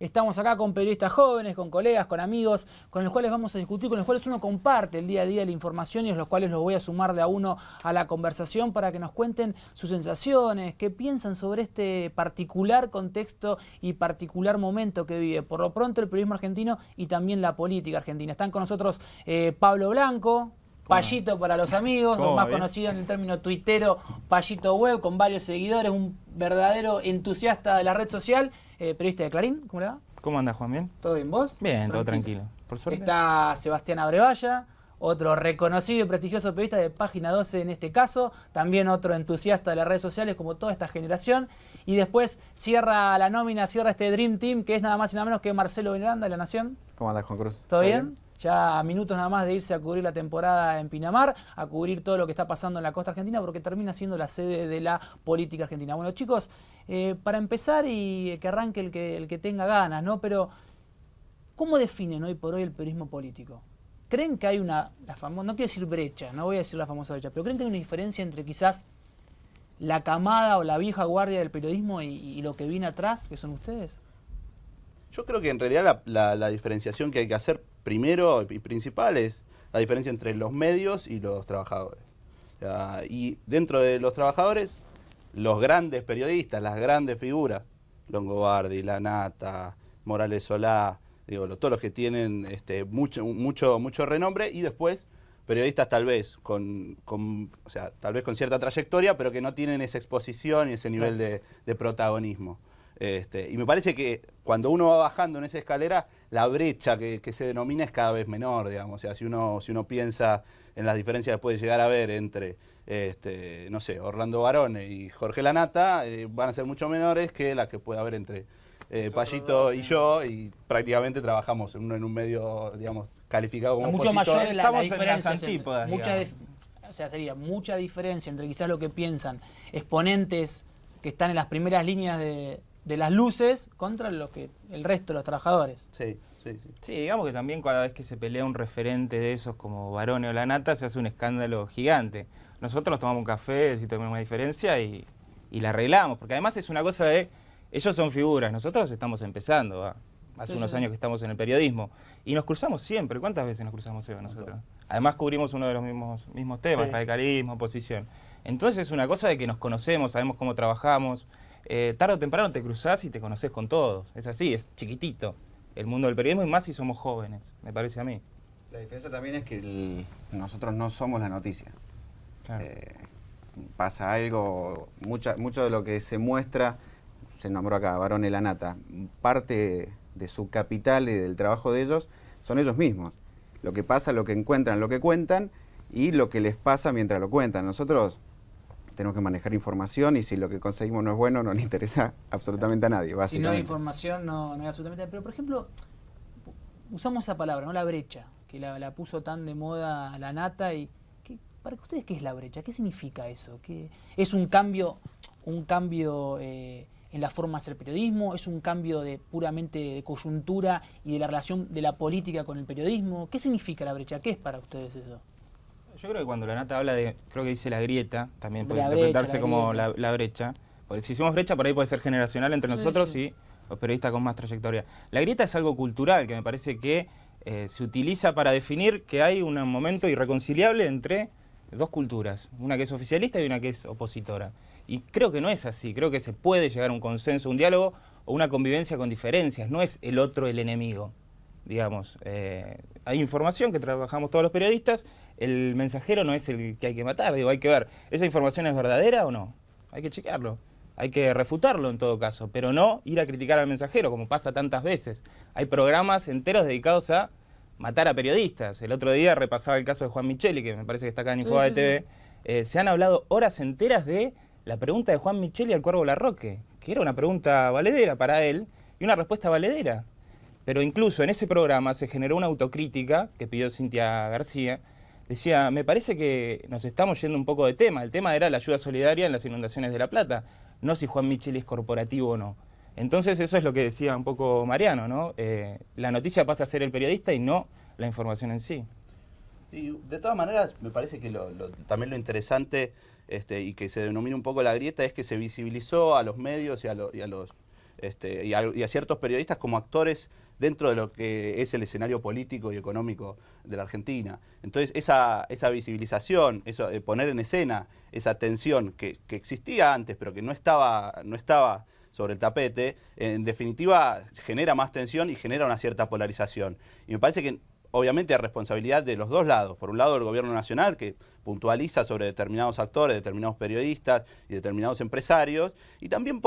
Estamos acá con periodistas jóvenes, con colegas, con amigos, con los cuales vamos a discutir, con los cuales uno comparte el día a día la información y los cuales los voy a sumar de a uno a la conversación para que nos cuenten sus sensaciones, qué piensan sobre este particular contexto y particular momento que vive por lo pronto el periodismo argentino y también la política argentina. Están con nosotros Pablo Blanco, Payito para los amigos, los más conocidos en el término tuitero, Payito Web, con varios seguidores, un verdadero entusiasta de la red social, periodista de Clarín, ¿cómo le va? ¿Cómo andas, Juan? ¿Bien? ¿Todo bien, vos? Bien, todo tranquilo. Por suerte. Está Sebastián Abrevaya, otro reconocido y prestigioso periodista de Página 12 en este caso, también otro entusiasta de las redes sociales como toda esta generación. Y después cierra la nómina, cierra este Dream Team, que es nada más y nada menos que Marcelo Miranda de La Nación. ¿Cómo andas, Juan Cruz? ¿Todo bien? Ya a minutos nada más de irse a cubrir la temporada en Pinamar, a cubrir todo lo que está pasando en la costa argentina, porque termina siendo la sede de la política argentina. Bueno, chicos, para empezar y que arranque el que tenga ganas, ¿no? Pero, ¿cómo definen hoy por hoy el periodismo político? ¿Creen que hay no quiero decir brecha, no voy a decir la famosa brecha, pero creen que hay una diferencia entre quizás la camada o la vieja guardia del periodismo y lo que viene atrás, que son ustedes? Yo creo que en realidad la diferenciación que hay que hacer primero y principal es la diferencia entre los medios y los trabajadores. O sea, y dentro de los trabajadores, los grandes periodistas, las grandes figuras, Longobardi, Lanata, Morales Solá, todos los que tienen mucho renombre, y después periodistas tal vez tal vez con cierta trayectoria, pero que no tienen esa exposición y ese nivel de protagonismo. Y me parece que cuando uno va bajando en esa escalera, la brecha que se denomina es cada vez menor, digamos. O sea, si uno piensa en las diferencias que puede llegar a haber entre, no sé, Orlando Barone y Jorge Lanata, van a ser mucho menores que las que puede haber entre Payito y yo, y prácticamente trabajamos en un medio, digamos, calificado como mucho opositor. mayor la Estamos diferencia. en las antípodas, O sea, sería mucha diferencia entre quizás lo que piensan exponentes que están en las primeras líneas de las luces contra el resto de los trabajadores. Sí. Sí, digamos que también cada vez que se pelea un referente de esos como Barone o Lanata se hace un escándalo gigante. Nosotros nos tomamos un café, si tenemos una diferencia, y la arreglamos, porque además es una cosa de, ellos son figuras, nosotros estamos empezando, hace unos años que estamos en el periodismo, y nos cruzamos siempre. ¿Cuántas veces nos cruzamos, Eva, nosotros? Además cubrimos uno de los mismos temas, radicalismo, oposición. Entonces es una cosa de que nos conocemos, sabemos cómo trabajamos. Tarde o temprano te cruzás y te conoces con todos. Es así, es chiquitito el mundo del periodismo, y más si somos jóvenes, me parece a mí. La diferencia también es que nosotros no somos la noticia. Claro. Pasa algo, mucho de lo que se muestra, se nombró acá, Barone, Lanata, parte de su capital y del trabajo de ellos son ellos mismos. Lo que pasa, lo que encuentran, lo que cuentan y lo que les pasa mientras lo cuentan. Nosotros tenemos que manejar información, y si lo que conseguimos no es bueno, no le interesa absolutamente a nadie, básicamente. Si no hay información, no hay absolutamente... Pero, por ejemplo, usamos esa palabra, ¿no? La brecha, que la puso tan de moda Lanata. ¿Para ustedes qué es la brecha? ¿Qué significa eso? ¿Es un cambio en la forma de hacer periodismo? ¿Es un cambio puramente de coyuntura y de la relación de la política con el periodismo? ¿Qué significa la brecha? ¿Qué es para ustedes eso? Yo creo que cuando Lanata habla de, creo que dice la grieta, también puede interpretarse como la brecha. Porque si hicimos brecha, por ahí puede ser generacional entre nosotros y los periodistas con más trayectoria. La grieta es algo cultural que me parece que se utiliza para definir que hay un momento irreconciliable entre dos culturas, una que es oficialista y una que es opositora. Y creo que no es así, creo que se puede llegar a un consenso, un diálogo o una convivencia con diferencias, no es el otro el enemigo, digamos. Hay información que trabajamos todos los periodistas, el mensajero no es el que hay que matar, hay que ver, ¿esa información es verdadera o no? Hay que chequearlo, hay que refutarlo en todo caso, pero no ir a criticar al mensajero, como pasa tantas veces. Hay programas enteros dedicados a matar a periodistas. El otro día repasaba el caso de Juan Micheli, que me parece que está acá en Infobae TV. Se han hablado horas enteras de la pregunta de Juan Micheli al Cuervo Larroque, que era una pregunta valedera para él y una respuesta valedera. Pero incluso en ese programa se generó una autocrítica que pidió Cintia García. Decía, me parece que nos estamos yendo un poco de tema. El tema era la ayuda solidaria en las inundaciones de La Plata, no si Juan Micheli es corporativo o no. Entonces eso es lo que decía un poco Mariano, ¿no? La noticia pasa a ser el periodista y no la información en sí. Y de todas maneras, me parece que también lo interesante y que se denomina un poco la grieta es que se visibilizó a los medios y a los y a ciertos periodistas como actores dentro de lo que es el escenario político y económico de la Argentina. Entonces, esa visibilización, eso, poner en escena esa tensión que existía antes, pero que no estaba sobre el tapete, en definitiva genera más tensión y genera una cierta polarización. Y me parece que obviamente hay responsabilidad de los dos lados. Por un lado, el gobierno nacional, que puntualiza sobre determinados actores, determinados periodistas y determinados empresarios, y también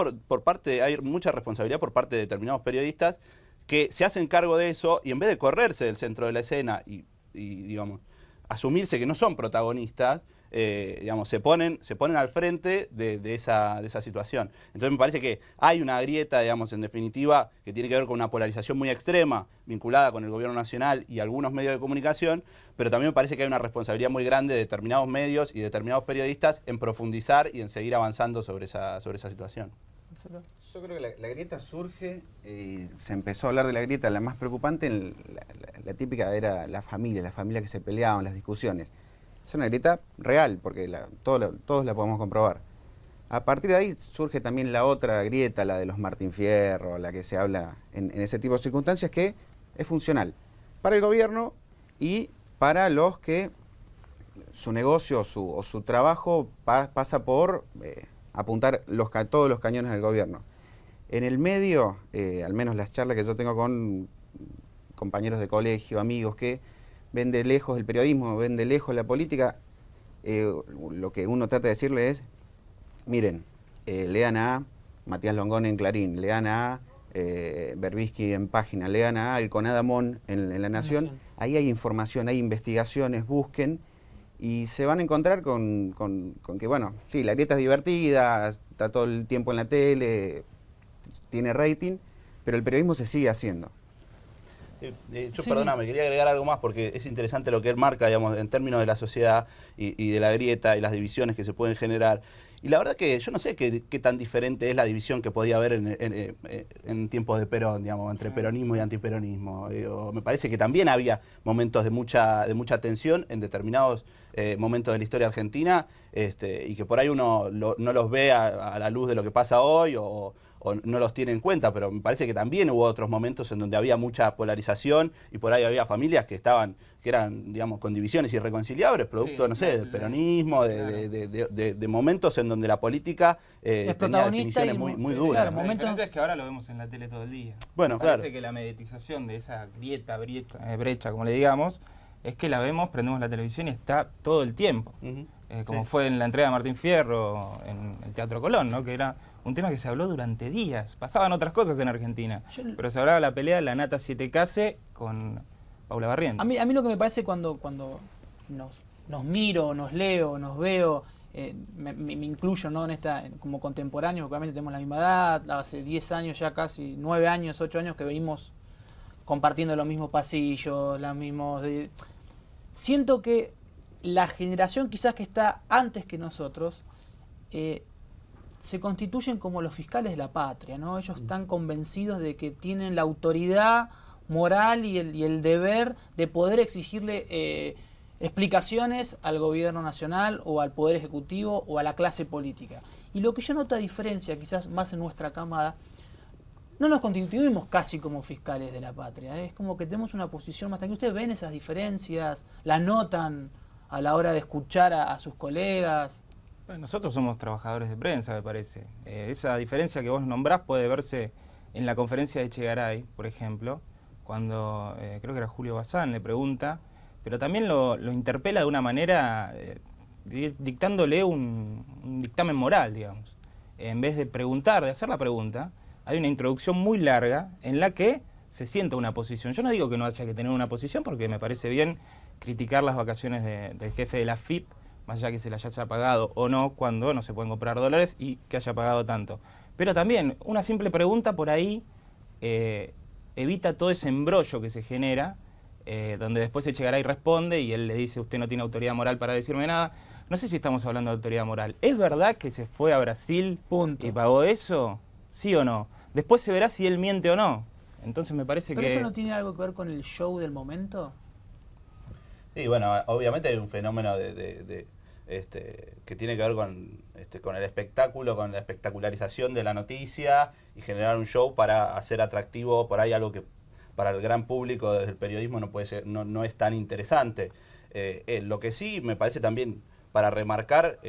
hay mucha responsabilidad por parte de determinados periodistas que se hacen cargo de eso y en vez de correrse del centro de la escena y digamos, asumirse que no son protagonistas, digamos, se ponen al frente de esa situación. Entonces me parece que hay una grieta, digamos, en definitiva, que tiene que ver con una polarización muy extrema vinculada con el gobierno nacional y algunos medios de comunicación, pero también me parece que hay una responsabilidad muy grande de determinados medios y determinados periodistas en profundizar y en seguir avanzando sobre esa situación. Yo creo que la grieta surge, se empezó a hablar de la grieta, la más preocupante, la típica era las familias que se peleaban, las discusiones. Es una grieta real, porque todos la podemos comprobar. A partir de ahí surge también la otra grieta, la de los Martín Fierro, la que se habla en ese tipo de circunstancias, que es funcional para el gobierno y para los que su negocio o su trabajo pasa por apuntar todos los cañones del gobierno. En el medio, al menos las charlas que yo tengo con compañeros de colegio, amigos que ven de lejos el periodismo, ven de lejos la política, lo que uno trata de decirle es, miren, lean a Matías Longón en Clarín, lean a Berbisky en Página, lean a Alconada Mon en La Nación, ahí hay información, hay investigaciones, busquen, y se van a encontrar con que, bueno, sí, la grieta es divertida, está todo el tiempo en la tele, tiene rating, pero el periodismo se sigue haciendo. Perdóname, quería agregar algo más porque es interesante lo que él marca, digamos, en términos de la sociedad y de la grieta y las divisiones que se pueden generar. Y la verdad que yo no sé qué tan diferente es la división que podía haber en tiempos de Perón, digamos, entre peronismo y antiperonismo. Me parece que también había momentos de mucha tensión en determinados momentos de la historia argentina, y que por ahí uno no los ve a la luz de lo que pasa hoy o no los tiene en cuenta, pero me parece que también hubo otros momentos en donde había mucha polarización y por ahí había familias que eran, digamos, con divisiones irreconciliables, producto, no sé, del peronismo, de momentos en donde la política tenía definiciones muy duras. La diferencia es que ahora lo vemos en la tele todo el día. Bueno, Me parece que la mediatización de esa brecha, como le digamos, es que la vemos, prendemos la televisión y está todo el tiempo. Como fue en la entrega de Martín Fierro en el Teatro Colón, ¿no? Que era un tema que se habló durante días. Pasaban otras cosas en Argentina, pero se hablaba de la pelea de la Nata 7K con Paula Barrientos. A mí lo que me parece cuando nos miro, nos leo, nos veo, me incluyo, ¿no? Como contemporáneo, obviamente tenemos la misma edad, hace 10 años ya casi, 9 años, 8 años que venimos compartiendo los mismos pasillos, los mismos... Siento que la generación quizás que está antes que nosotros se constituyen como los fiscales de la patria, ¿no? Ellos están convencidos de que tienen la autoridad moral y el deber de poder exigirle explicaciones al gobierno nacional o al poder ejecutivo o a la clase política. Y lo que yo noto a diferencia, quizás más en nuestra camada, no nos constituimos casi como fiscales de la patria, es como que tenemos una posición más tranquila. ¿Ustedes ven esas diferencias? ¿La notan a la hora de escuchar a sus colegas? Bueno, nosotros somos trabajadores de prensa, me parece. Esa diferencia que vos nombrás puede verse en la conferencia de Echegaray, por ejemplo, cuando creo que era Julio Bazán le pregunta, pero también lo interpela de una manera dictándole un dictamen moral, digamos. En vez de preguntar, de hacer la pregunta, hay una introducción muy larga en la que se sienta una posición. Yo no digo que no haya que tener una posición porque me parece bien criticar las vacaciones del jefe de la FIP, más allá que se las haya pagado o no, cuando no se pueden comprar dólares y que haya pagado tanto. Pero también una simple pregunta por ahí evita todo ese embrollo que se genera, donde después Echegaray responde y él le dice, usted no tiene autoridad moral para decirme nada. No sé si estamos hablando de autoridad moral. ¿Es verdad que se fue a Brasil y pagó eso? ¿Sí o no? Después se verá si él miente o no. Entonces me parece ¿Pero que... eso no tiene algo que ver con el show del momento? Sí, bueno, obviamente hay un fenómeno que tiene que ver con el espectáculo, con la espectacularización de la noticia y generar un show para hacer atractivo por ahí algo que para el gran público desde el periodismo no puede ser, no es tan interesante. Lo que sí me parece también para remarcar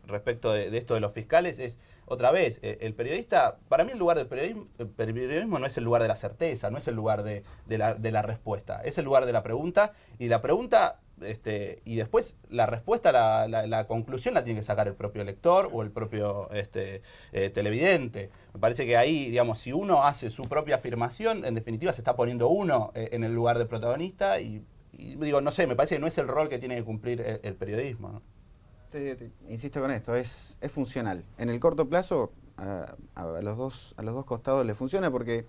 respecto de esto de los fiscales es, otra vez, el periodista, para mí el lugar del periodismo no es el lugar de la certeza, no es el lugar de la respuesta, es el lugar de la pregunta, y la pregunta, y después la respuesta, la conclusión la tiene que sacar el propio lector o el propio televidente. Me parece que ahí, digamos, si uno hace su propia afirmación, en definitiva se está poniendo uno en el lugar de protagonista y digo, no sé, me parece que no es el rol que tiene que cumplir el periodismo, ¿no? Insisto con esto, es funcional. En el corto plazo, a los dos costados le funciona porque,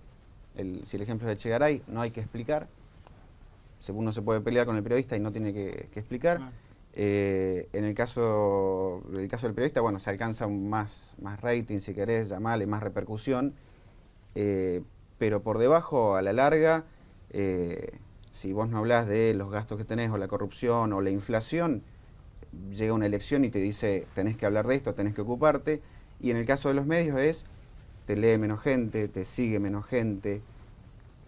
si el ejemplo es de Echegaray, no hay que explicar. Uno se puede pelear con el periodista y no tiene que explicar. En el caso del periodista, bueno, se alcanza más rating, si querés, llamarle, más repercusión. Pero por debajo, a la larga, si vos no hablás de los gastos que tenés o la corrupción o la inflación, llega una elección y te dice tenés que hablar de esto, tenés que ocuparte, y en el caso de los medios te lee menos gente, te sigue menos gente,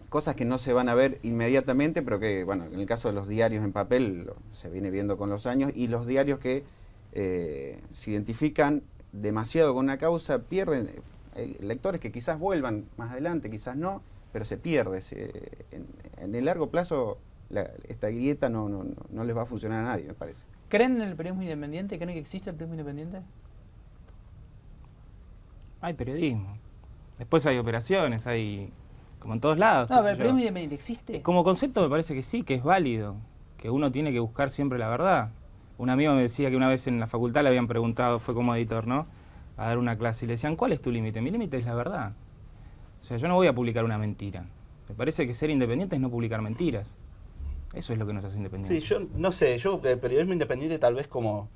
cosas que no se van a ver inmediatamente, pero que, bueno, en el caso de los diarios en papel se viene viendo con los años, y los diarios que se identifican demasiado con una causa pierden lectores que quizás vuelvan más adelante, quizás no, pero se pierde. En el largo plazo esta grieta no les va a funcionar a nadie, me parece. ¿Creen en el periodismo independiente? ¿Creen que existe el periodismo independiente? Hay periodismo. Después hay operaciones, hay como en todos lados. No, pero el periodismo independiente existe. Como concepto me parece que sí, que es válido, que uno tiene que buscar siempre la verdad. Un amigo me decía que una vez en la facultad le habían preguntado, fue como editor, ¿no?, a dar una clase y le decían, ¿cuál es tu límite? Mi límite es la verdad. O sea, yo no voy a publicar una mentira. Me parece que ser independiente es no publicar mentiras. Eso es lo que nos hace independientes. Sí, yo no sé, el periodismo independiente tal vez como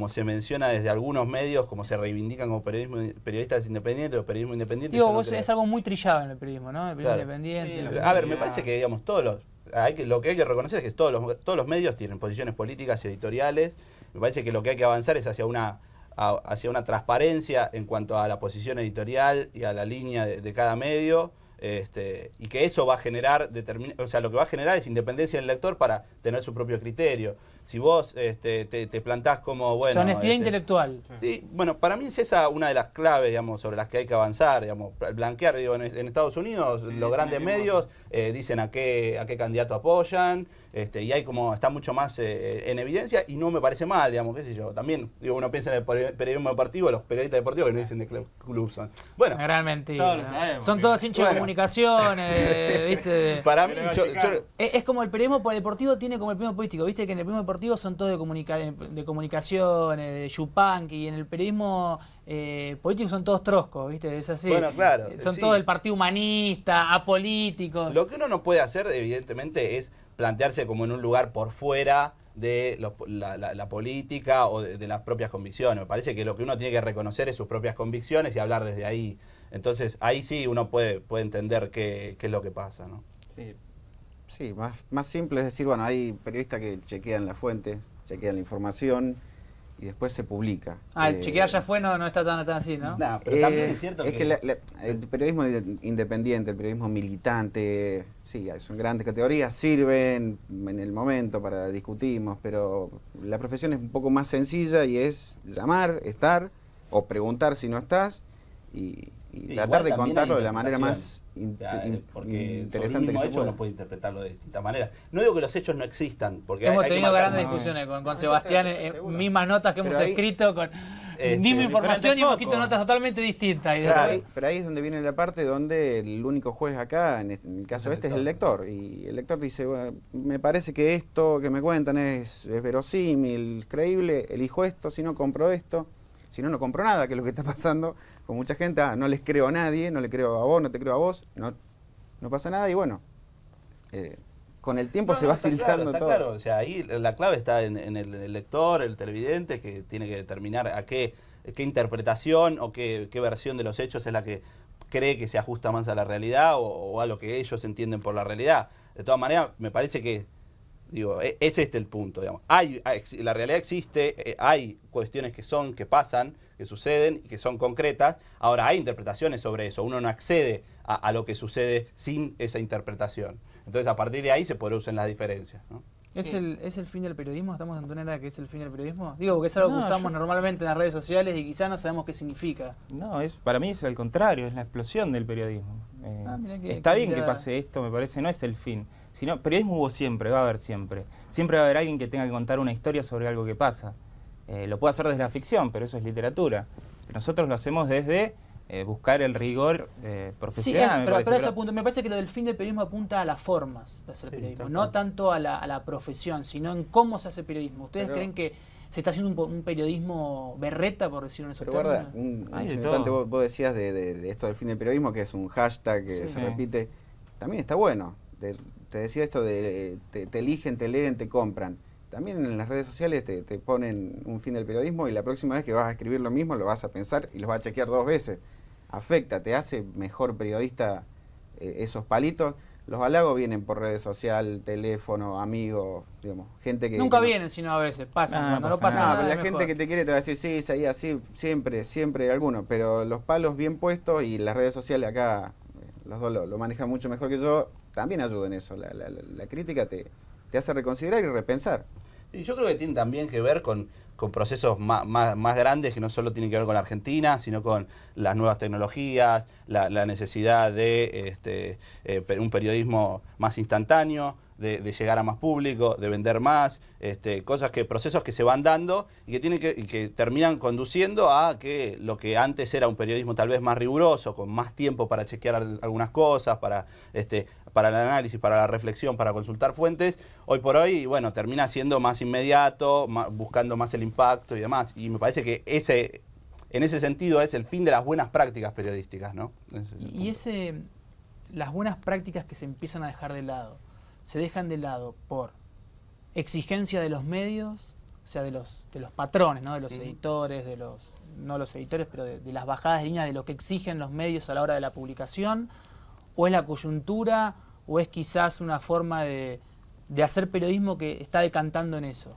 se menciona desde algunos medios, como se reivindican como periodistas independientes o periodismo independiente. Digo, vos es algo muy trillado en el periodismo, ¿no? El periodismo independiente. Sí, a ver, me parece que, digamos, lo que hay que reconocer es que todos los medios tienen posiciones políticas y editoriales. Me parece que lo que hay que avanzar es hacia una transparencia en cuanto a la posición editorial y a la línea de cada medio. Y que eso va a generar, lo que va a generar es independencia del lector para tener su propio criterio. Si vos te plantás como, bueno... honestidad intelectual. Sí, bueno, para mí es esa una de las claves, digamos, sobre las que hay que avanzar, digamos, blanquear, digo, en Estados Unidos los grandes medios dicen a qué candidato apoyan, y hay está mucho más en evidencia, y no me parece mal, digamos, qué sé yo. También, digo, uno piensa en el periodismo deportivo, los periodistas deportivos que no dicen de club son. Bueno, realmente todos lo sabemos, son todos hinchas de comunicaciones, ¿viste? Para mí, es como el periodismo deportivo tiene como el periodismo político, ¿viste? Que en el periodismo deportivo son todos de comunicaciones, de yupanqui, y en el periodismo político son todos troscos, ¿viste? Es así. Bueno, claro. Son sí. todos del partido humanista, apolíticos. Lo que uno no puede hacer, evidentemente, es plantearse como en un lugar por fuera de la política o de las propias convicciones. Me parece que lo que uno tiene que reconocer es sus propias convicciones y hablar desde ahí. Entonces, ahí sí uno puede entender qué es lo que pasa, ¿no? Sí, más simple es decir, bueno, hay periodistas que chequean las fuentes, chequean la información y después se publica. El chequear ya fue, no está tan así, ¿no? No, pero también es cierto que el periodismo independiente, el periodismo militante, sí, son grandes categorías, sirven en el momento para discutimos, pero la profesión es un poco más sencilla y es llamar, estar o preguntar si no estás y tratar de contarlo de la manera más interesante que se pueda. Uno puede interpretarlo de distintas maneras. No digo que los hechos no existan, porque hemos tenido grandes discusiones con Sebastián, mismas notas que hemos escrito con misma información y hemos escrito notas totalmente distintas. Pero ahí es donde viene la parte donde el único juez acá, en el caso es el lector, y el lector dice, bueno, me parece que esto que me cuentan es verosímil, creíble, elijo esto, si no compro esto. Si no, no compro nada, que es lo que está pasando con mucha gente. No les creo a nadie, no le creo a vos, no te creo a vos, no pasa nada y bueno, con el tiempo se va filtrando todo. Claro, o sea, ahí la clave está en el lector, el televidente, que tiene que determinar a qué interpretación o qué versión de los hechos es la que cree que se ajusta más a la realidad o a lo que ellos entienden por la realidad. De todas maneras, me parece que Digo, es este el punto, digamos. La realidad existe, hay cuestiones que pasan, que suceden y que son concretas. Ahora, hay interpretaciones sobre eso. Uno no accede a lo que sucede sin esa interpretación. Entonces, a partir de ahí se producen las diferencias, ¿no? ¿Es el fin del periodismo? ¿Estamos en una era que es el fin del periodismo? Digo, porque es algo que usamos normalmente en las redes sociales y quizás no sabemos qué significa. No, para mí es al contrario, es la explosión del periodismo. Está bien que pase esto, me parece, no es el fin. Sino, periodismo hubo siempre, va a haber siempre. Siempre va a haber alguien que tenga que contar una historia sobre algo que pasa. Lo puede hacer desde la ficción, pero eso es literatura. Nosotros lo hacemos desde buscar el rigor profesional. Sí, pero eso apunta, me parece que lo del fin del periodismo apunta a las formas de hacer periodismo, no tanto a la profesión, sino en cómo se hace periodismo. ¿Ustedes creen que se está haciendo un periodismo berreta, por decirlo en esos términos? Guarda, vos decías de esto del fin del periodismo, que es un hashtag que se repite. También está bueno. Te decía esto de te eligen, te leen, te compran. También en las redes sociales te ponen un fin del periodismo y la próxima vez que vas a escribir lo mismo lo vas a pensar y lo vas a chequear 2 veces. Afecta, te hace mejor periodista esos palitos. Los halagos vienen por redes sociales, teléfono, amigos, digamos, gente que... Nunca vienen, sino a veces, pasan. Cuando no pasa nada, pero la gente que te quiere te va a decir, sí, es ahí así, siempre hay alguno. Pero los palos bien puestos y las redes sociales acá, los dos lo manejan mucho mejor que yo, también ayudan en eso. La crítica te hace reconsiderar y repensar. Y yo creo que tiene también que ver con procesos más grandes que no solo tienen que ver con la Argentina, sino con las nuevas tecnologías, la necesidad de un periodismo más instantáneo, de llegar a más público, de vender más, procesos que se van dando y que terminan conduciendo a que lo que antes era un periodismo tal vez más riguroso, con más tiempo para chequear algunas cosas, para el análisis, para la reflexión, para consultar fuentes, hoy por hoy, bueno, termina siendo más inmediato, buscando más el impacto y demás. Y me parece que en ese sentido es el fin de las buenas prácticas periodísticas, ¿no? Las buenas prácticas que se empiezan a dejar de lado, se dejan de lado por exigencia de los medios, o sea, de los patrones, ¿no? De los editores, no los editores, pero de las bajadas de línea de lo que exigen los medios a la hora de la publicación, o es la coyuntura, o es quizás una forma de hacer periodismo que está decantando en eso.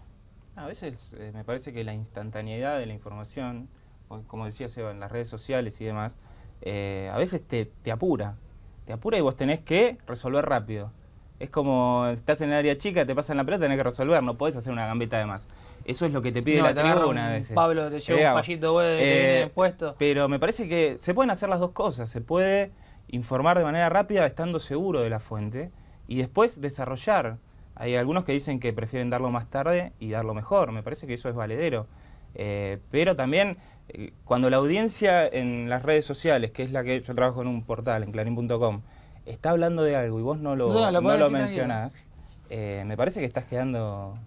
A veces me parece que la instantaneidad de la información, como decía Seba, en las redes sociales y demás, a veces te apura y vos tenés que resolver rápido. Es como, estás en el área chica, te pasan la pelota, tenés que resolver, no podés hacer una gambeta de más. Eso es lo que te pide la tribuna a veces. Pablo, te lleva un payito de puesto. Pero me parece que se pueden hacer las dos cosas. Se puede informar de manera rápida estando seguro de la fuente y después desarrollar. Hay algunos que dicen que prefieren darlo más tarde y darlo mejor. Me parece que eso es valedero. Pero también, cuando la audiencia en las redes sociales, que es la que yo trabajo en un portal, en clarín.com, está hablando de algo y vos no lo mencionás, me parece que estás quedando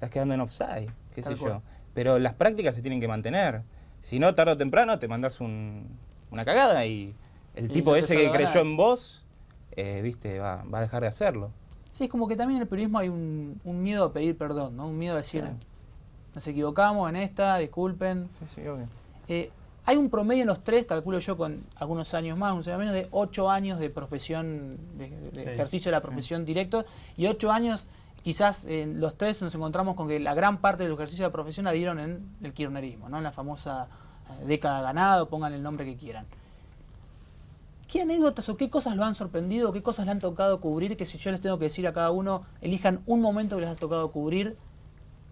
en offside, qué sé yo. Pero las prácticas se tienen que mantener. Si no, tarde o temprano te mandás una cagada y el tipo ese que creyó en vos, va a dejar de hacerlo. Sí, es como que también en el periodismo hay un miedo a pedir perdón, ¿no? Un miedo a decir, nos equivocamos en esta, disculpen. Sí, obvio. Hay un promedio en los tres, calculo yo con algunos años más, unos años menos, de 8 años de profesión, de ejercicio de la profesión directo, y 8 años, quizás en los tres nos encontramos con que la gran parte del ejercicio de la profesión la dieron en el kirchnerismo, ¿no? En la famosa década ganada, pongan el nombre que quieran. ¿Qué anécdotas o qué cosas lo han sorprendido, qué cosas le han tocado cubrir, que si yo les tengo que decir a cada uno, elijan un momento que les ha tocado cubrir,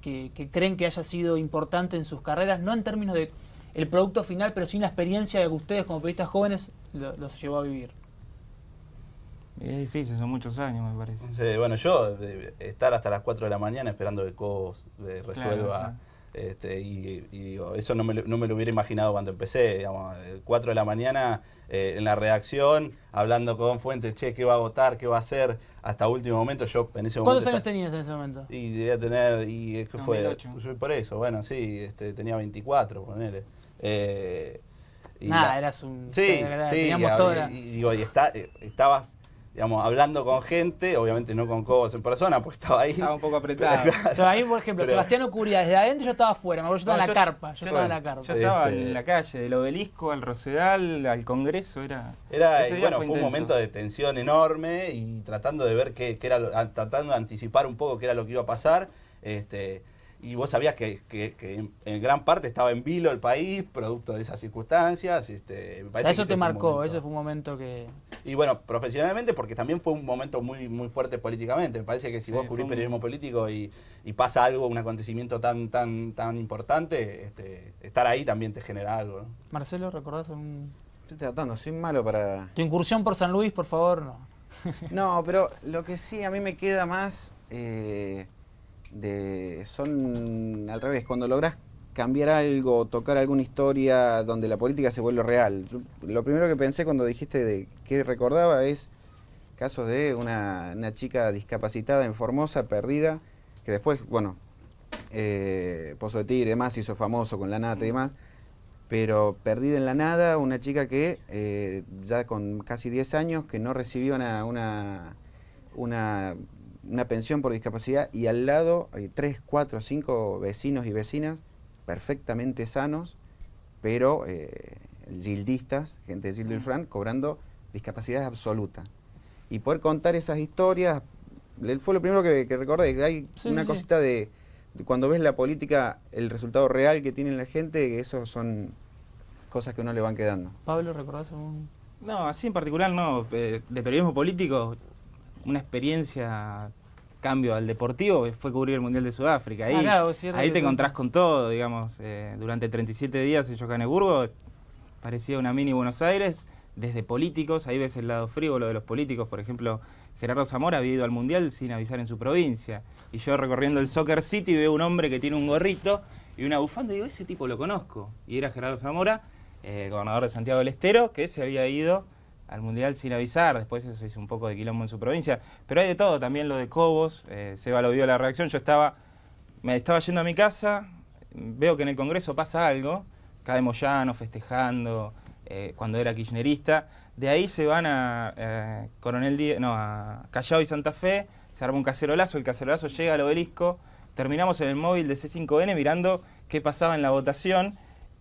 que creen que haya sido importante en sus carreras, no en términos de el producto final, pero sí la experiencia que ustedes como periodistas jóvenes los llevó a vivir? Es difícil, son muchos años, me parece. Sí, bueno, yo estar hasta las 4 de la mañana esperando que Cobos resuelva, claro, sí. Y digo, eso no me lo hubiera imaginado cuando empecé, digamos, 4 de la mañana en la redacción, hablando con fuentes, che, ¿qué va a votar? ¿Qué va a hacer? Hasta último momento, yo en ese momento... ¿Cuántos años tenías en ese momento? Y debía tener, ¿qué 2008. fue? Por eso, bueno, sí, tenía 24, ponele. Nada, eras un... Sí, teníamos todo. Y estabas, digamos, hablando con gente, obviamente no con Cobos en persona, pues estaba ahí. Estaba un poco apretado. Pero ahí, por ejemplo, Sebastián Curia, desde adentro yo estaba afuera, yo estaba en la carpa. Yo estaba en la carpa. Yo estaba en la calle, del Obelisco al Rosedal, al Congreso, fue un momento de tensión enorme y tratando de ver qué era, tratando de anticipar un poco qué era lo que iba a pasar. Y vos sabías que en gran parte estaba en vilo el país, producto de esas circunstancias. Me parece eso te marcó, ese fue un momento que... Y bueno, profesionalmente, porque también fue un momento muy, muy fuerte políticamente. Me parece que si vos cubrís periodismo político y pasa algo, un acontecimiento tan importante, estar ahí también te genera algo, ¿no? Marcelo, ¿recordás un...? Estoy tratando, soy malo para... Tu incursión por San Luis, por favor, no. No, pero lo que sí a mí me queda más... son al revés, cuando lográs cambiar algo, tocar alguna historia donde la política se vuelve real. Lo primero que pensé cuando dijiste de qué recordaba es casos de una chica discapacitada en Formosa, perdida, que después, bueno, Pozo de Tigre y demás, se hizo famoso con La Nata y demás, pero perdida en la nada, una chica que ya con casi 10 años, que no recibió una pensión por discapacidad, y al lado hay 3, 4, 5 vecinos y vecinas perfectamente sanos, pero gildistas, gente de Gildo y Fran, cobrando discapacidad absoluta. Y poder contar esas historias, fue lo primero que recordé, que hay una cosita de cuando ves la política, el resultado real que tiene la gente, que eso son cosas que a uno le van quedando. Pablo, ¿recordás algún...? No, así en particular no, de periodismo político, una experiencia cambio al deportivo fue cubrir el Mundial de Sudáfrica. Ahí te encontrás con todo, digamos. Durante 37 días en Johannesburgo parecía una mini Buenos Aires, desde políticos, ahí ves el lado frívolo de los políticos. Por ejemplo, Gerardo Zamora había ido al Mundial sin avisar en su provincia. Y yo recorriendo el Soccer City veo un hombre que tiene un gorrito y una bufanda y digo, ese tipo lo conozco. Y era Gerardo Zamora, gobernador de Santiago del Estero, que se había ido al Mundial sin avisar. Después eso hizo un poco de quilombo en su provincia. Pero hay de todo, también lo de Cobos. Seba lo vio la reacción. Me estaba yendo a mi casa, veo que en el Congreso pasa algo. Cae Moyano festejando, cuando era kirchnerista. De ahí se van a Callao y Santa Fe, se arma un cacerolazo, el cacerolazo llega al Obelisco, terminamos en el móvil de C5N mirando qué pasaba en la votación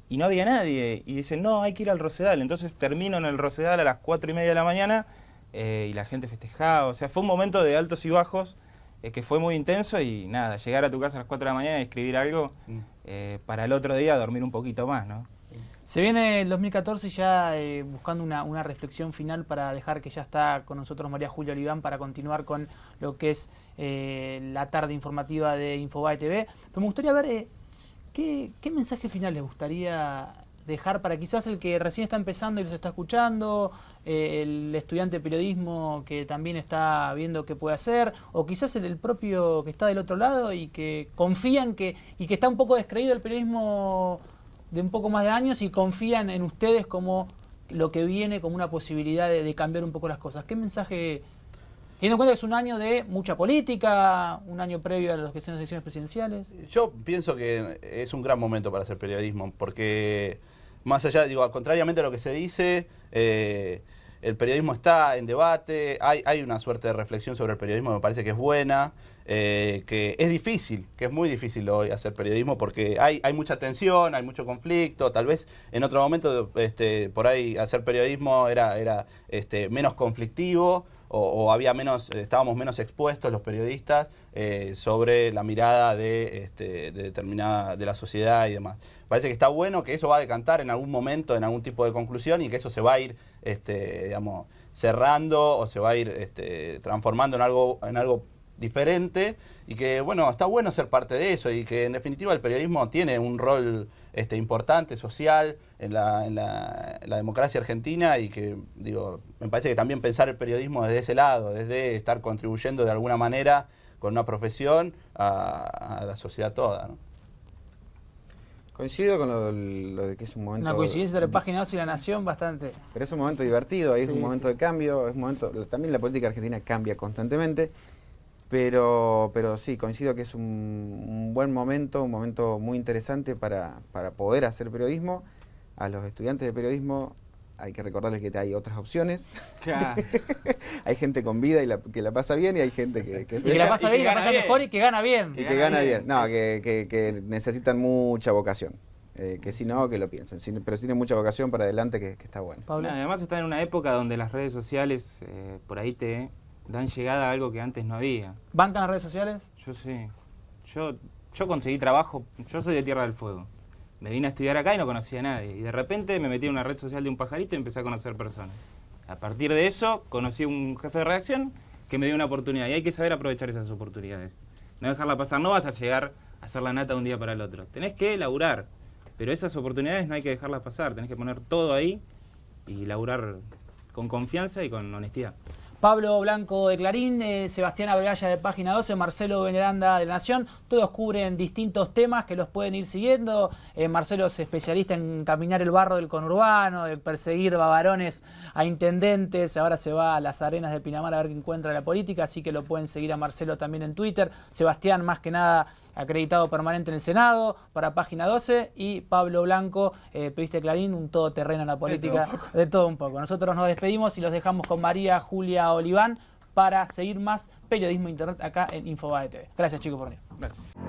y no había nadie. Y dicen, no, hay que ir al Rosedal. Entonces termino en el Rosedal a las 4:30 de la mañana y la gente festejaba. O sea, fue un momento de altos y bajos que fue muy intenso y nada, llegar a tu casa a las 4 de la mañana y escribir algo para el otro día dormir un poquito más, ¿no? Se viene el 2014 ya buscando una reflexión final para dejar que ya está con nosotros María Julia Oliván para continuar con lo que es la tarde informativa de Infobae TV. Pero me gustaría ver qué mensaje final les gustaría dejar para quizás el que recién está empezando y los está escuchando, el estudiante de periodismo que también está viendo qué puede hacer, o quizás el propio que está del otro lado y que confía en que está un poco descreído el periodismo de un poco más de años y confían en ustedes como lo que viene, como una posibilidad de cambiar un poco las cosas. ¿Qué mensaje, teniendo en cuenta que es un año de mucha política, un año previo a los que son las elecciones presidenciales? Yo pienso que es un gran momento para hacer periodismo, porque más allá, contrariamente a lo que se dice, el periodismo está en debate, hay una suerte de reflexión sobre el periodismo que me parece que es buena, que es difícil, que es muy difícil hoy hacer periodismo porque hay mucha tensión, hay mucho conflicto. Tal vez en otro momento por ahí hacer periodismo era menos conflictivo o había estábamos menos expuestos los periodistas sobre la mirada de determinada de la sociedad y demás. Parece que está bueno, que eso va a decantar en algún momento en algún tipo de conclusión y que eso se va a ir cerrando o se va a ir transformando en algo diferente, y que bueno, está bueno ser parte de eso y que en definitiva el periodismo tiene un rol importante, social en la democracia argentina, y que me parece que también pensar el periodismo desde ese lado, desde estar contribuyendo de alguna manera con una profesión a la sociedad toda, ¿no? Coincido con lo de que es un momento... Una coincidencia entre Página 2 y La Nación bastante... Pero es un momento divertido, ahí es un momento de cambio, es un momento... También la política argentina cambia constantemente. Pero sí, coincido que es un buen momento, un momento muy interesante para poder hacer periodismo. A los estudiantes de periodismo hay que recordarles que hay otras opciones. Claro. Hay gente con vida que la pasa bien y hay gente que la pasa bien, y la pasa bien. mejor y que gana bien. y que gana bien. No, que necesitan mucha vocación. Que si no, que lo piensen. Pero si tienen mucha vocación para adelante, que está bueno. Pablo. Además está en una época donde las redes sociales por ahí te dan llegada a algo que antes no había. ¿Bancan las redes sociales? Yo sí. Yo conseguí trabajo, yo soy de Tierra del Fuego. Me vine a estudiar acá y no conocía a nadie. Y de repente me metí en una red social de un pajarito y empecé a conocer personas. A partir de eso conocí a un jefe de redacción que me dio una oportunidad. Y hay que saber aprovechar esas oportunidades. No dejarla pasar. No vas a llegar a hacer la nata de un día para el otro. Tenés que laburar. Pero esas oportunidades no hay que dejarlas pasar. Tenés que poner todo ahí y laburar con confianza y con honestidad. Pablo Blanco de Clarín, Sebastián Abregalla de Página 12, Marcelo Veneranda de La Nación, todos cubren distintos temas que los pueden ir siguiendo. Marcelo es especialista en caminar el barro del conurbano, de perseguir varones a intendentes, ahora se va a las arenas de Pinamar a ver qué encuentra la política, así que lo pueden seguir a Marcelo también en Twitter. Sebastián, más que nada, acreditado permanente en el Senado para Página 12, y Pablo Blanco, periodista de Clarín, un todoterreno en la política, de todo un poco. Nosotros nos despedimos y los dejamos con María Julia Oliván para seguir más periodismo internet acá en Infobae TV. Gracias, chicos, por venir. Gracias.